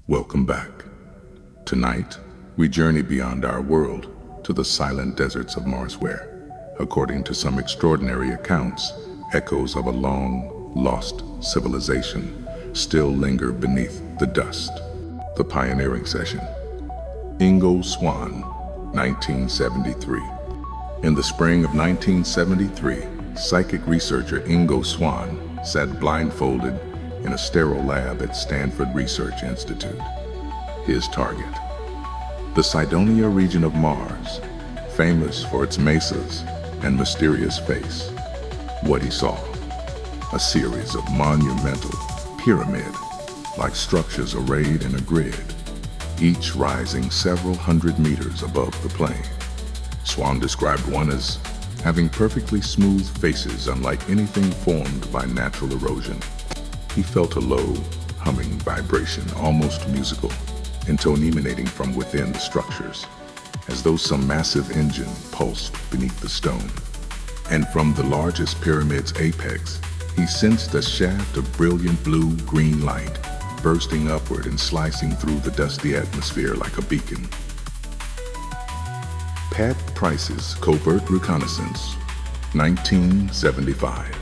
Welcome back. Tonight, we journey beyond our world to the silent deserts of Mars where, according to some extraordinary accounts, echoes of a long-lost civilization still linger beneath the dust. The Pioneering Session. Ingo Swann, 1973. In the spring of 1973, psychic researcher Ingo Swann sat blindfolded in a sterile lab at Stanford Research Institute. His target, the Cydonia region of Mars, famous for its mesas and mysterious face. What he saw, a series of monumental pyramid-like structures arrayed in a grid, each rising several hundred meters above the plain. Swann described one as having perfectly smooth faces unlike anything formed by natural erosion. He felt a low, humming vibration, almost musical, in tone emanating from within the structures, as though some massive engine pulsed beneath the stone. And from the largest pyramid's apex, he sensed a shaft of brilliant blue-green light, bursting upward and slicing through the dusty atmosphere like a beacon. Pat Price's Covert Reconnaissance, 1975.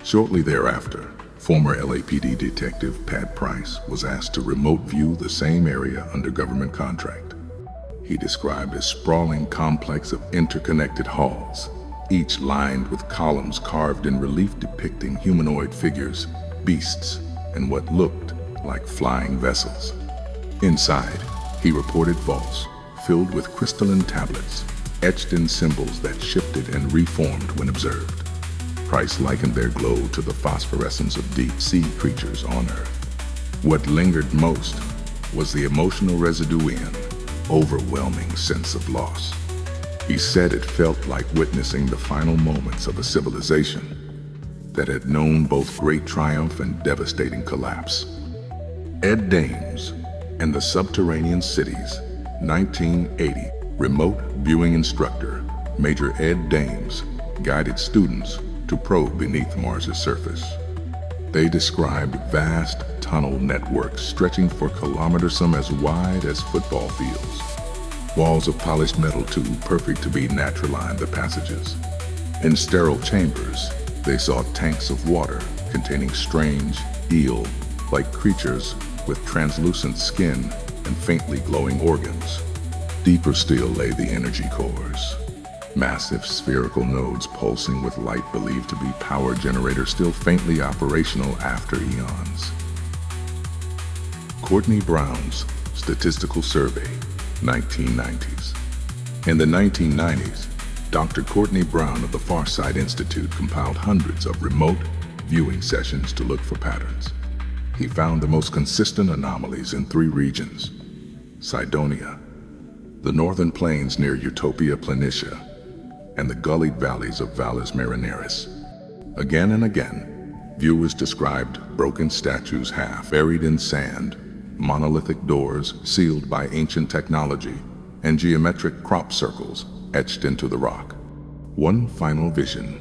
Shortly thereafter, former LAPD detective Pat Price was asked to remote view the same area under government contract. He described a sprawling complex of interconnected halls, each lined with columns carved in relief depicting humanoid figures, beasts, and what looked like flying vessels. Inside, he reported vaults filled with crystalline tablets, etched in symbols that shifted and reformed when observed. Price likened their glow to the phosphorescence of deep-sea creatures on Earth. What lingered most was the emotional residue in overwhelming sense of loss. He said it felt like witnessing the final moments of a civilization that had known both great triumph and devastating collapse. Ed Dames and the Subterranean Cities, 1980. Remote viewing instructor Major Ed Dames guided students to probe beneath Mars's surface. They described vast tunnel networks stretching for kilometers, some as wide as football fields. Walls of polished metal too perfect to be natural lined the passages. In sterile chambers, they saw tanks of water containing strange, eel-like creatures with translucent skin and faintly glowing organs. Deeper still lay the energy cores. Massive spherical nodes pulsing with light believed to be power generators still faintly operational after eons. Courtney Brown's Statistical Survey, 1990s. In the 1990s, Dr. Courtney Brown of the Farsight Institute compiled hundreds of remote viewing sessions to look for patterns. He found the most consistent anomalies in 3 regions: Cydonia, the northern plains near Utopia Planitia, and the gullied valleys of Valles Marineris. Again and again, viewers described broken statues half buried in sand, monolithic doors sealed by ancient technology, and geometric crop circles etched into the rock. One final vision,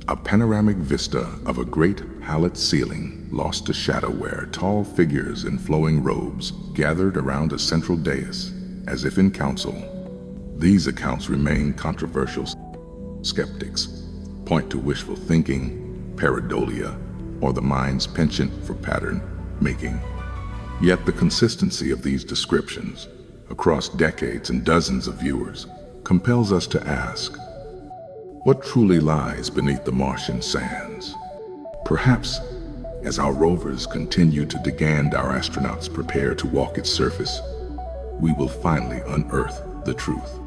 a panoramic vista of a great hallett ceiling lost to shadow where tall figures in flowing robes gathered around a central dais, as if in council. These accounts remain controversial. Skeptics point to wishful thinking, pareidolia, or the mind's penchant for pattern making. Yet the consistency of these descriptions, across decades and dozens of viewers, compels us to ask, what truly lies beneath the Martian sands? Perhaps, as our rovers continue to dig and our astronauts prepare to walk its surface, we will finally unearth the truth.